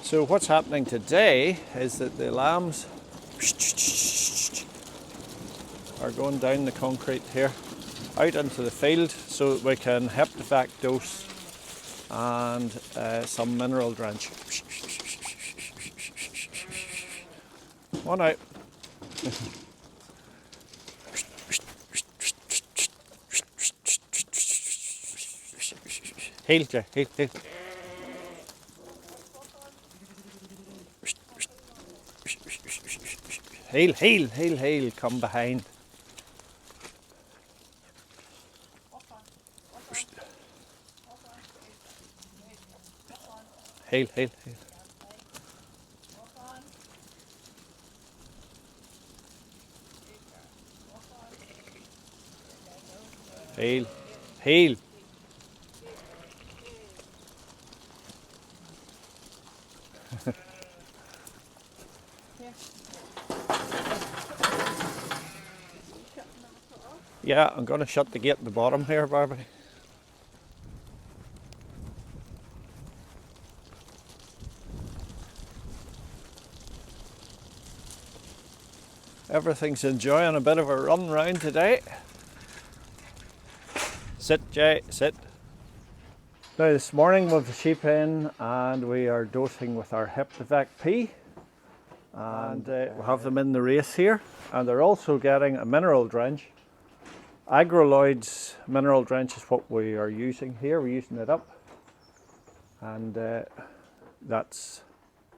So what's happening today is that the lambs are going down the concrete here, out into the field, so that we can heptivac dose and some mineral drench. One out. Heel, heel, heel. Heel, heel, heel, heel, come behind. Heel, heel, heel. Heel, heel. Yeah, I'm going to shut the gate at the bottom here, Barbie. Everything's enjoying a bit of a run round today. Sit, Jay, sit. Now this morning we've the sheep in and we are dosing with our heptivac P. And we'll have them in the race here. And they're also getting a mineral drench. Agroloids mineral drench is what we are using here. We're using it up. And that's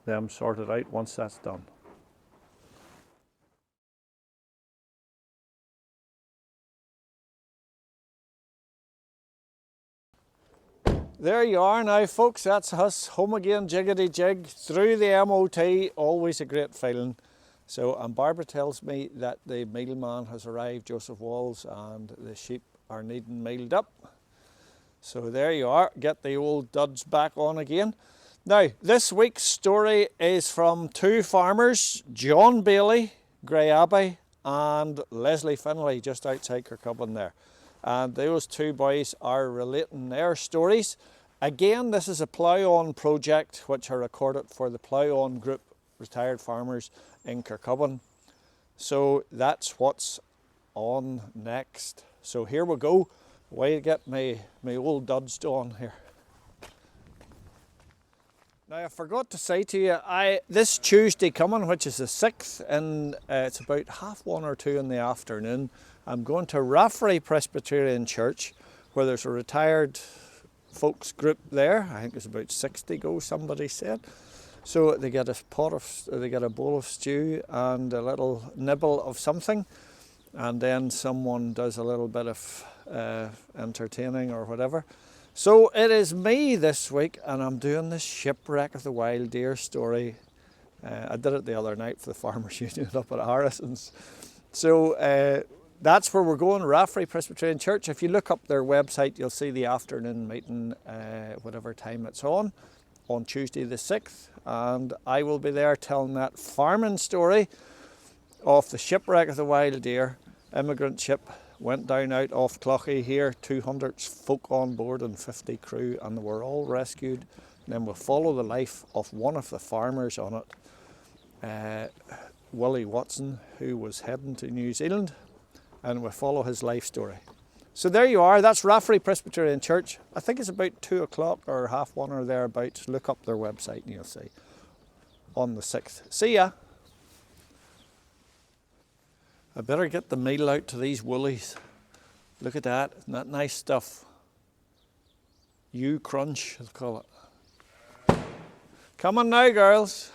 them sorted out once that's done. There you are now, folks. That's us home again, jiggity jig, through the MOT. Always a great feeling. So, and Barbara tells me that the mealman has arrived, Joseph Walls, and the sheep are needing mealed up. So there you are, get the old duds back on again. Now, this week's story is from two farmers, John Bailey, Grey Abbey, and Leslie Finlay, just outside Kircubbin there. And those two boys are relating their stories. Again, this is a Plough On project which I recorded for the Plough On group, retired farmers in Kircubbin. So that's what's on next. So here we go. Way to get my old duds on here. Now I forgot to say to you, this Tuesday coming, which is the 6th, and it's about 1:30 or 2 in the afternoon, I'm going to Rafferty Presbyterian Church, where there's a retired folks group there. I think there's about 60 go, somebody said. So they get a bowl of stew and a little nibble of something, and then someone does a little bit of entertaining or whatever. So it is me this week, and I'm doing this shipwreck of the wild deer story. I did it the other night for the Farmers Union up at Harrison's. So that's where we're going, Rafferty Presbyterian Church. If you look up their website, you'll see the afternoon meeting, whatever time it's on Tuesday the 6th. And I will be there telling that farming story of the shipwreck of the wild deer. Immigrant ship went down out off Cloughie here, 200 folk on board and 50 crew, and they were all rescued. And then we'll follow the life of one of the farmers on it, Willie Watson, who was heading to New Zealand, and we'll follow his life story. So there you are, that's Rafferty Presbyterian Church. I think it's about 2 o'clock or 1:30 or thereabouts. Look up their website and you'll see. On the 6th. See ya. I better get the meal out to these woolies. Look at that, isn't that nice stuff? U-crunch, they'll call it. Come on now, girls.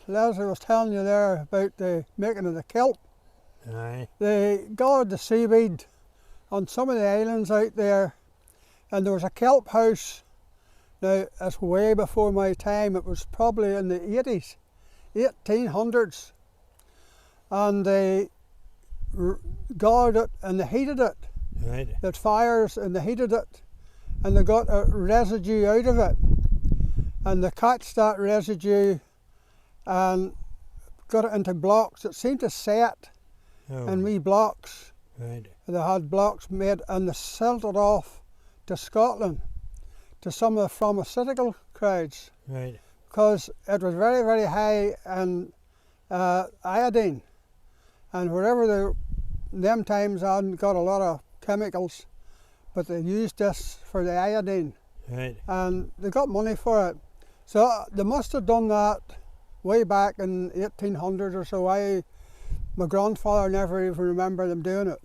Leslie was telling you there about the making of the kelp. Aye. They gathered the seaweed on some of the islands out there, and there was a kelp house. Now, it's way before my time. It was probably in the 80s, 1800s. And they gathered it and they heated it. Right. They had fires and they heated it, and they got a residue out of it. And they catched that residue and got it into blocks. It seemed to set in wee blocks. Right. They had blocks made, and they sent it off to Scotland to some of the pharmaceutical crowds. Right. Because it was very, very high in iodine. And wherever them times I hadn't got a lot of chemicals, but they used this for the iodine. Right. And they got money for it. So they must have done that way back in 1800 or so. My grandfather never even remembered them doing it.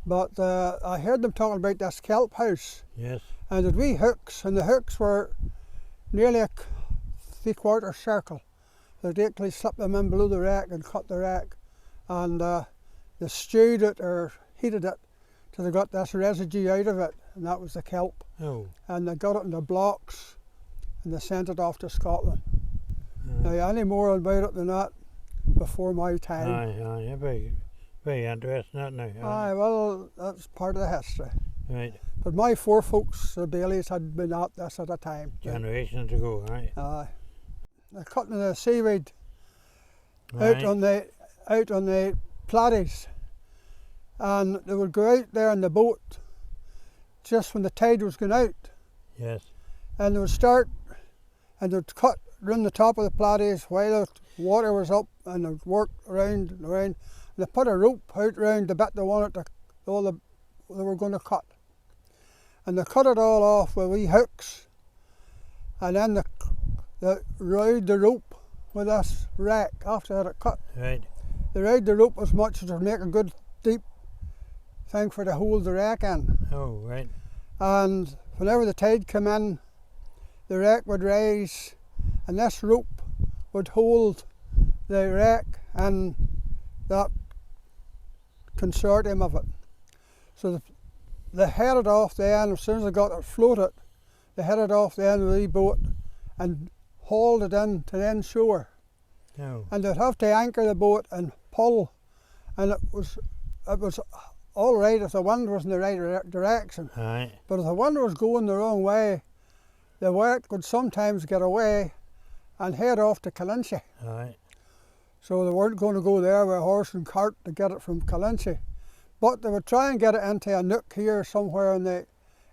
But I heard them talking about this kelp house. Yes. And there wee hooks, and the hooks were nearly a 3/4 circle. They'd actually slip them in below the rack and cut the rack. And they stewed it or heated it till they got this residue out of it, and that was the kelp. Oh. And they got it in the blocks, and they sent it off to Scotland. Now, any more about it than that before my time. Aye, very, very interesting, that now. Aye, well, that's part of the history. Right. But my forefolks, the Baileys, had been at this at a time. Generations ago, right. Aye. They're cutting the seaweed Right. out on the platties, and they would go out there in the boat just when the tide was going out, Yes. and they would start and they'd cut round the top of the platties while the water was up, and they'd work around and around. And they put a rope out round the bit they wanted to, they were going to cut, and they cut it all off with wee hooks, and then they rode the rope with this rack after they had it cut. Right. They rode the rope as much as to make a good deep thing for to hold the rack in. Oh, right. And whenever the tide came in, the rack would rise, and this rope would hold the rack and that consortium of it. So they headed off the end, as soon as they got it floated, they headed off the end of the boat and hauled it in to the inshore. Oh. And they'd have to anchor the boat and pull, and it was all right if the wind was in the right direction. Aye. But if the wind was going the wrong way, the work would sometimes get away and head off to Calinchi. Aye. So they weren't going to go there with a horse and cart to get it from Calinchi. But they would try and get it into a nook here somewhere in the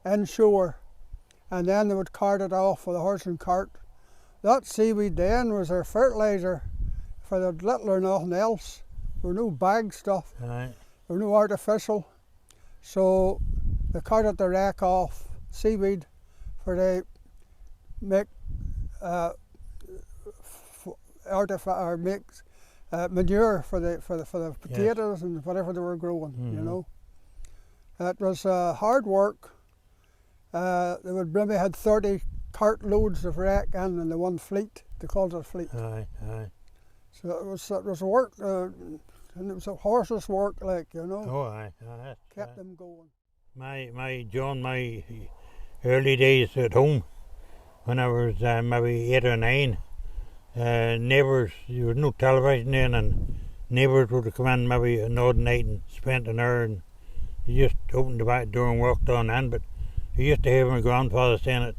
inshore, and then they would cart it off with a horse and cart. That seaweed then was their fertiliser for the little or nothing else. There were no bag stuff. Aye. There were no artificial. So they carted the rack off seaweed for they make manure for the potatoes, yes, and whatever they were growing. You know, it was hard work. They would maybe had 30 cart loads of rack in the one fleet. They called it a fleet. Aye, aye. So it was work, and it was a horse's work, like, you know. Oh, aye, aye. Kept them going. My early days at home, when I was maybe 8 or 9, neighbours, there was no television then, and neighbours would come in maybe an odd night and spend an hour, and they just opened the back door and walked on in. But I used to hear my grandfather saying it,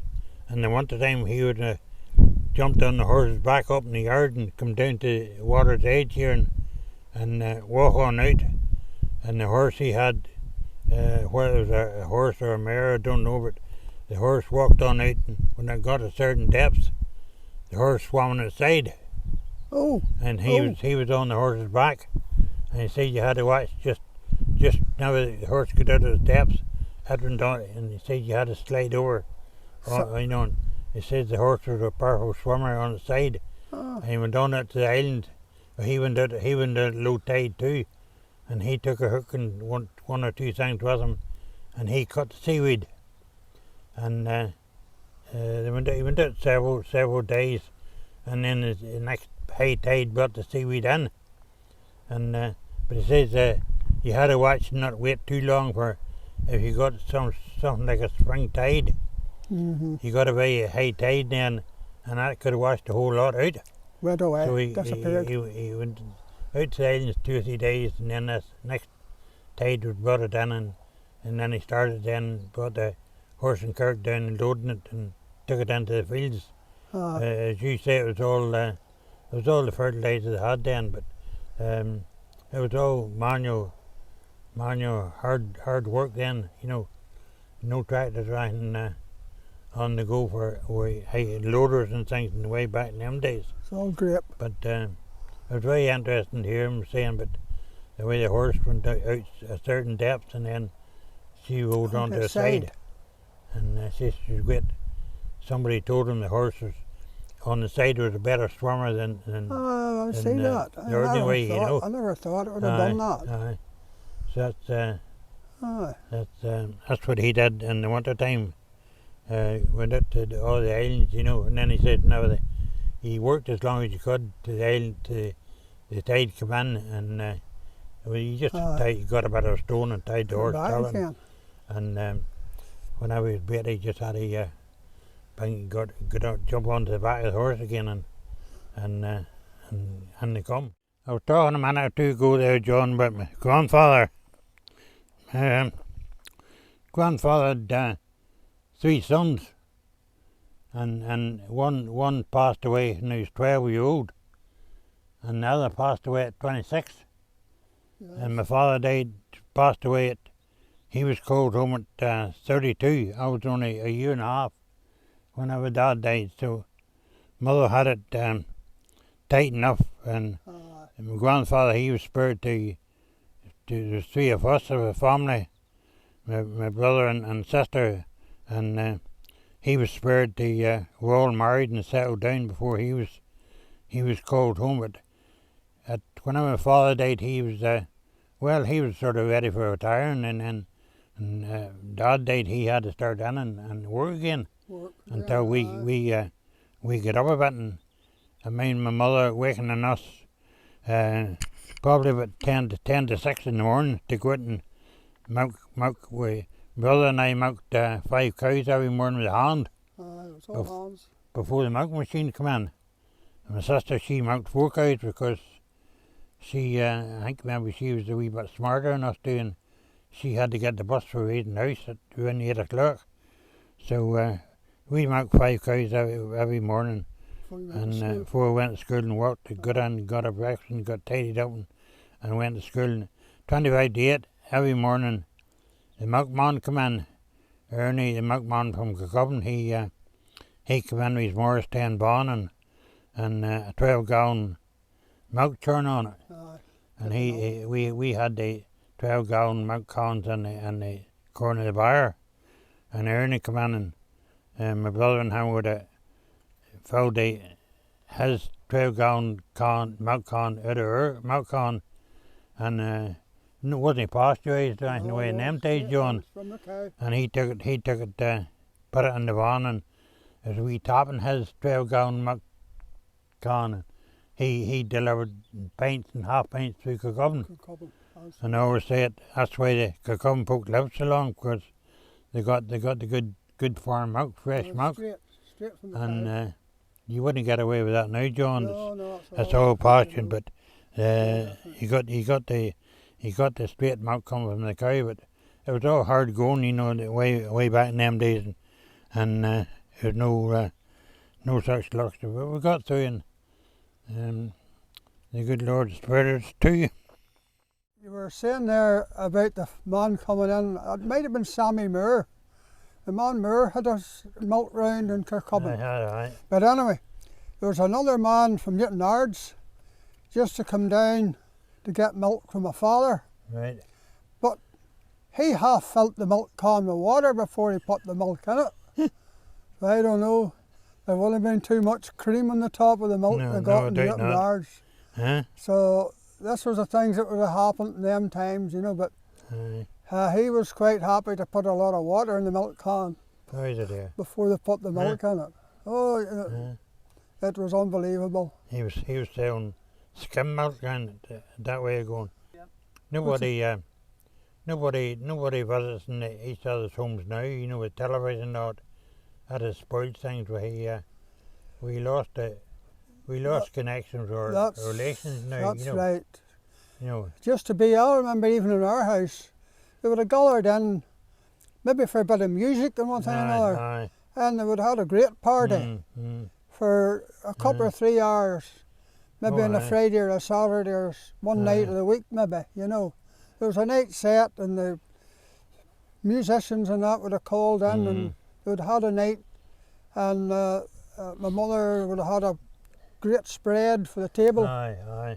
and the winter time he would jump on the horse's back up in the yard and come down to the water's edge here and walk on out. And the horse he had, whether it was a horse or a mare, I don't know, but the horse walked on out, and when it got a certain depth, the horse swam on its side. Oh. And he was on the horse's back, and he said you had to watch just now the horse got out of its depths, and he said you had to slide over. You know, and he said the horse was a powerful swimmer on its side, and he went on out to the island. He went out low tide too, and he took a hook and one or two things with him, and he cut the seaweed. And he went out several days, and then the next high tide brought the seaweed in. And but he says you had to watch and not wait too long for if you got something like a spring tide. Mm-hmm. You got a very high tide then, and that could have washed the whole lot out. Went away, So disappeared. he went out to the islands 2 or 3 days, and then this next tide was brought it in, and then he started then, brought the horse and cart down and loading it and took it into the fields. As you say, it was all the fertilizer they had then, but it was all manual hard work then, you know. No tractors or anything on the go for loaders and things in the way back in them days. It's all great. But it was very interesting to hear him saying, but the way the horse went out a certain depth and then she rolled onto the side. And she was great. Somebody told him the horse was on the side was a better swimmer than I see that. the ordinary way, you know. I never thought it would have done that. So that's what he did in the winter time. Went out to all the islands, you know, and then he said now he worked as long as he could to the island to the tide come in, and he just got a bit of stone and tied the horse to him. And when I was bit, he just had to jump onto the back of the horse again and they come. I was talking a minute or two ago there, John, about my grandfather. Grandfather had 3 sons, and one passed away when he was 12-year-old, and the other passed away at 26. Yes. And my father passed away he was called home at 32. I was only a year and a half when my dad died, so mother had it tight enough, and my grandfather, he was spared to the 3 of us of a family, my brother and sister, and he was spared to were all married and settled down before he was called home. But when my father died, he was he was sort of ready for retiring, and Dad died, he had to start in and work again until we get up a bit. And I mean, my mother waking us probably about 10 to 6 in the morning to go out and milk. My brother and I milked 5 cows every morning with a hand. It was all hands. Before the milk machine come in. And my sister, she milked 4 cows because she, I think maybe she was a wee bit smarter than us too, and she had to get the bus for Eden House at around 8 o'clock. So we milked 5 cows every morning. And before we went to school and worked, got in, got our breakfast and got tidied up and went to school. And 25 to 8 every morning, the milkman come in. Ernie, the milkman from Kircubbin, he came in with his Morris 10 bon and a 12-gallon milk churn on it. And we had the 12-gallon milk cans in the corner of the bar. And Ernie come in and my brother and him would have filled his 12-gallon milk can out of her milk can, and it wasn't pasteurised or anything away in them days, John. And he took it, put it in the van, and as we tapping his 12-gallon milk can, he delivered pints and half pints through Kircubbin. And I always say that's why the Kircubbin folk live so long, because they got the good farm milk, fresh milk. Straight from the and you wouldn't get away with that now, John. No, it's all pastured, but he got the straight milk coming from the cow, but it was all hard going, you know, way back in them days, and there was no such luxury. But we got through, and the good Lord spared us too. You were saying there about the man coming in. It might have been Sammy Moore. The man Moore had us milk round in Kircubbin. Aye. But anyway, there was another man from Newton Ards just to come down to get milk from my father. Right. But he half filled the milk can with water before he put the milk in it. I don't know. There would have been too much cream on the top of the milk they got in Newton Ards. So this was the things that would have happened in them times, you know, but he was quite happy to put a lot of water in the milk can before they put the milk in it. It was unbelievable. He was selling skim milk and that way of going. Nobody visits in each other's homes now. You know, with television, that has spoiled things. We lost connections or relations now. That's right. You know, Just to be, I remember even in our house, they would have gathered in, maybe for a bit of music and one thing or another, aye. and they would have had a great party for a couple or 3 hours, maybe on a Friday or a Saturday or one night of the week, maybe, you know. There was a night set and the musicians and that would have called in and they would have had a night, and my mother would have had a great spread for the table,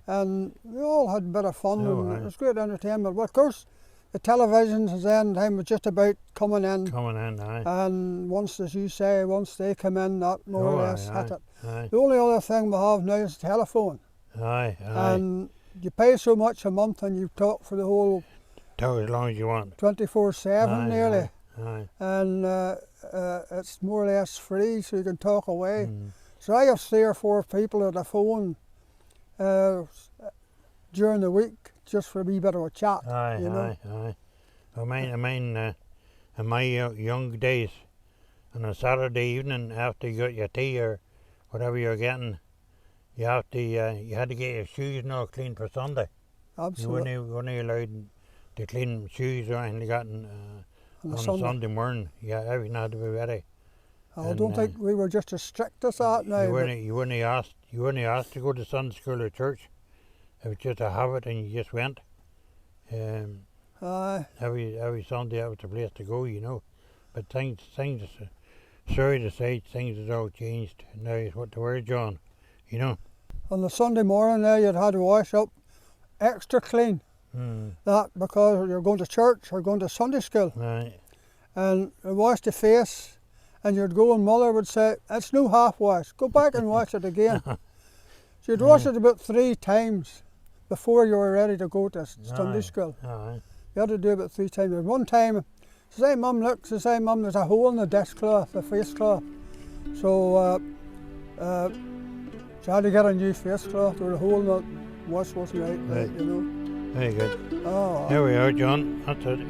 and we all had a bit of fun and it was great entertainment. But of course, the televisions at the end time was just about coming in, and once, as you say, once they come in, that more or less hit it. The only other thing we have now is the telephone, and you pay so much a month and you talk for the whole, talk as long as you want, 24/7 nearly, and it's more or less free, so you can talk away. So I have 3 or 4 people at the phone during the week, just for a wee bit of a chat. You know? I mean, in my young days, on a Saturday evening after you got your tea or whatever you're getting, you had to get your shoes and all clean for Sunday. Absolutely. You weren't allowed to clean shoes or anything like that on a Sunday morning. Yeah, everything had to be ready. I don't think we were just as strict as that now. You weren't asked to go to Sunday school or church. It was just a habit, and you just went. Every Sunday that was the place to go, you know. But things, sorry to say, things have all changed. Now it's what the word, John, you know. On the Sunday morning there, you'd had to wash up extra clean. That because you're going to church or going to Sunday school. And you wash the face. And you'd go and mother would say, it's no half wash, go back and wash it again. So you'd wash it about 3 times before you were ready to go to Sunday school. You had to do it about 3 times. And one time, she said, Mum, look, she said, Mum, there's a hole in the dishcloth, the face cloth. So she had to get a new face cloth, there was a hole in the wash wasn't right, you know. Very good. Oh, There we are, John, that's it.